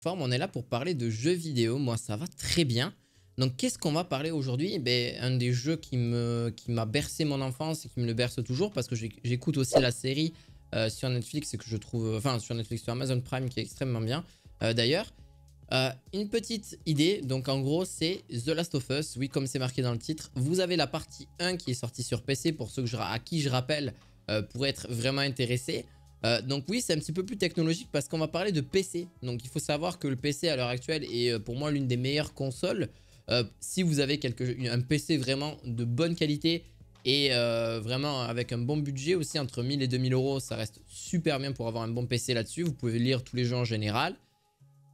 plateforme. On est là pour parler de jeux vidéo. Moi, ça va très bien. Donc, qu'est-ce qu'on va parler aujourd'hui? Ben, un des jeux qui m'a bercé mon enfance et qui me le berce toujours parce que j'écoute aussi la série sur Netflix et que je trouve... Enfin, sur Netflix, sur Amazon Prime qui est extrêmement bien d'ailleurs. Une petite idée, donc en gros c'est The Last of Us, oui comme c'est marqué dans le titre. Vous avez la partie 1 qui est sortie sur PC pour ceux à qui je rappelle pour être vraiment intéressé. Donc oui c'est un petit peu plus technologique parce qu'on va parler de PC. Donc il faut savoir que le PC à l'heure actuelle est pour moi l'une des meilleures consoles. Si vous avez un PC vraiment de bonne qualité et vraiment avec un bon budget aussi entre 1000 et 2000 euros, ça reste super bien pour avoir un bon PC là-dessus. Vous pouvez lire tous les jeux en général.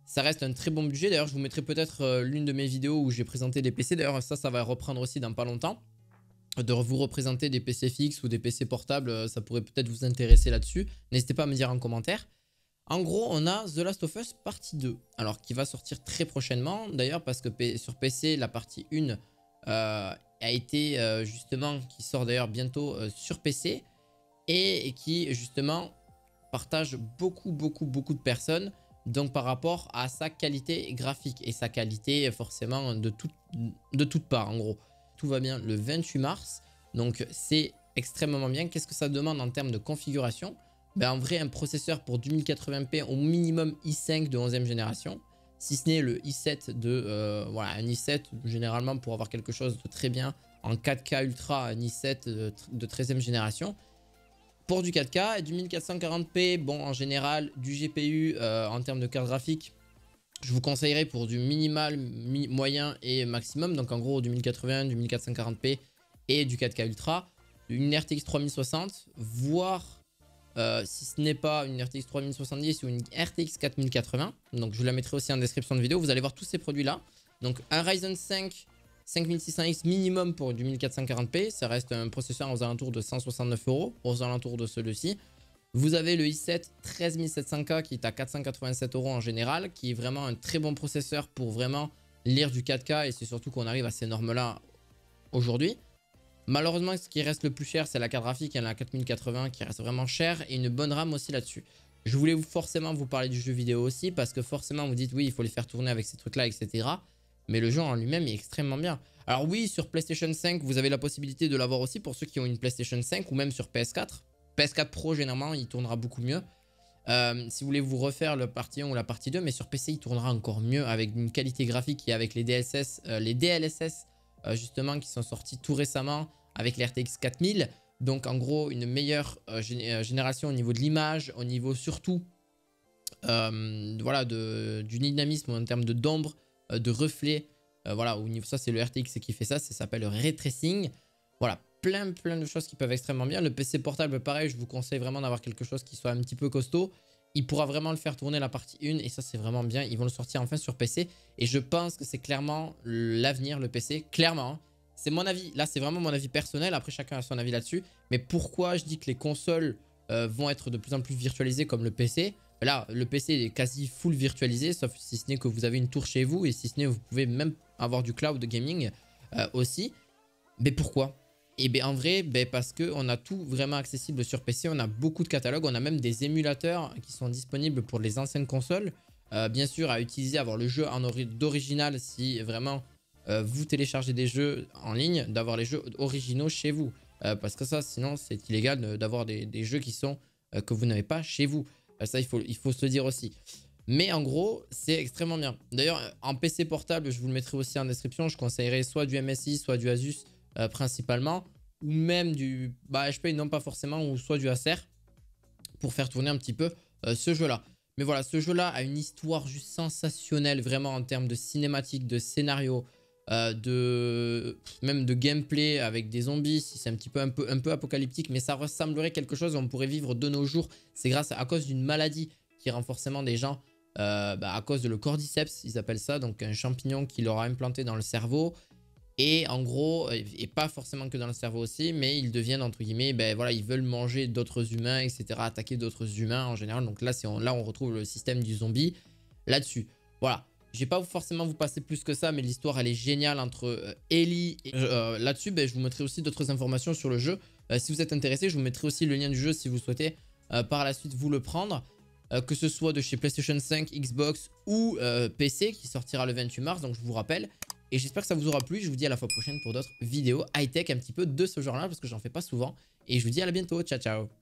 Ça reste un très bon budget. D'ailleurs, je vous mettrai peut-être l'une de mes vidéos où j'ai présenté des PC. D'ailleurs, ça va reprendre aussi dans pas longtemps. De vous représenter des PC fixes ou des PC portables. Ça pourrait peut-être vous intéresser là-dessus. N'hésitez pas à me dire en commentaire. En gros, on a The Last of Us partie 2. Alors, qui va sortir très prochainement. D'ailleurs, parce que sur PC, la partie 1 a été justement... Qui sort d'ailleurs bientôt sur PC. Et qui, justement, partage beaucoup de personnes. Donc par rapport à sa qualité graphique et sa qualité forcément de toutes parts en gros. Tout va bien le 28 mars, donc c'est extrêmement bien. Qu'est-ce que ça demande en termes de configuration? Ben, en vrai un processeur pour 1080p au minimum i5 de 11e génération. Si ce n'est le i7 de... voilà, un i7 généralement pour avoir quelque chose de très bien. En 4K Ultra, un i7 de 13e génération. Pour du 4K et du 1440p, bon en général du GPU en termes de carte graphique, je vous conseillerais pour du minimal, moyen et maximum, donc en gros du 1080, du 1440p et du 4K Ultra, une RTX 3060, voire si ce n'est pas une RTX 3070 ou une RTX 4080, donc je vous la mettrai aussi en description de vidéo, vous allez voir tous ces produits là, donc un Ryzen 5 5600X minimum pour du 1440p, ça reste un processeur aux alentours de 169 €, aux alentours de celui-ci. Vous avez le i7 13700K qui est à 487 € en général, qui est vraiment un très bon processeur pour vraiment lire du 4K et c'est surtout qu'on arrive à ces normes-là aujourd'hui. Malheureusement, ce qui reste le plus cher, c'est la carte graphique, elle a 4080 qui reste vraiment chère et une bonne RAM aussi là-dessus. Je voulais forcément vous parler du jeu vidéo aussi parce que forcément vous dites oui, il faut les faire tourner avec ces trucs-là, etc. Mais le jeu en lui-même est extrêmement bien. Alors oui, sur PlayStation 5, vous avez la possibilité de l'avoir aussi pour ceux qui ont une PlayStation 5 ou même sur PS4. PS4 Pro, généralement, il tournera beaucoup mieux. Si vous voulez vous refaire la partie 1 ou la partie 2, mais sur PC, il tournera encore mieux avec une qualité graphique et avec les DLSS justement, qui sont sortis tout récemment avec les RTX 4000. Donc, en gros, une meilleure génération au niveau de l'image, au niveau surtout voilà, du dynamisme en termes d'ombre, de reflets, voilà, au niveau ça c'est le RTX qui fait ça, ça s'appelle le ray tracing. Voilà, plein de choses qui peuvent extrêmement bien. Le PC portable pareil, je vous conseille vraiment d'avoir quelque chose qui soit un petit peu costaud. Il pourra vraiment le faire tourner la partie 1 et ça c'est vraiment bien. Ils vont le sortir enfin sur PC et je pense que c'est clairement l'avenir, le PC, clairement. Hein. C'est mon avis, là c'est vraiment mon avis personnel, après chacun a son avis là-dessus. Mais pourquoi je dis que les consoles vont être de plus en plus virtualisées comme le PC? Là, le PC est quasi full virtualisé, sauf si ce n'est que vous avez une tour chez vous et si ce n'est vous pouvez même avoir du cloud gaming aussi. Mais pourquoi? Et bien en vrai, parce qu'on a tout vraiment accessible sur PC, on a beaucoup de catalogues, on a même des émulateurs qui sont disponibles pour les anciennes consoles. Bien sûr, à utiliser, avoir le jeu d'original si vraiment vous téléchargez des jeux en ligne, d'avoir les jeux originaux chez vous. Parce que ça, sinon, c'est illégal d'avoir des jeux qui sont que vous n'avez pas chez vous. Ça, il faut se le dire aussi. Mais en gros, c'est extrêmement bien. D'ailleurs, en PC portable, je vous le mettrai aussi en description. Je conseillerais soit du MSI, soit du Asus principalement. Ou même du HP, non pas forcément, ou soit du Acer. Pour faire tourner un petit peu ce jeu-là. Mais voilà, ce jeu-là a une histoire juste sensationnelle. Vraiment en termes de cinématique, de scénario. Même de gameplay avec des zombies, si c'est un peu apocalyptique, mais ça ressemblerait à quelque chose qu'on pourrait vivre de nos jours. C'est à cause d'une maladie qui rend forcément des gens à cause de le cordyceps, ils appellent ça, donc un champignon qui leur a implanté dans le cerveau. Et en gros, et pas forcément que dans le cerveau aussi, mais ils deviennent entre guillemets, voilà, ils veulent manger d'autres humains, etc., attaquer d'autres humains en général. Donc là, on retrouve le système du zombie là-dessus. Voilà. Je vais pas forcément vous passer plus que ça, mais l'histoire elle est géniale entre Ellie et là-dessus. Je vous mettrai aussi d'autres informations sur le jeu. Si vous êtes intéressé, je vous mettrai aussi le lien du jeu si vous souhaitez par la suite vous le prendre. que ce soit de chez PlayStation 5, Xbox ou PC qui sortira le 28 mars, donc je vous rappelle. Et j'espère que ça vous aura plu, je vous dis à la fois prochaine pour d'autres vidéos high-tech un petit peu de ce genre-là parce que j'en fais pas souvent. Et je vous dis à la bientôt, ciao ciao.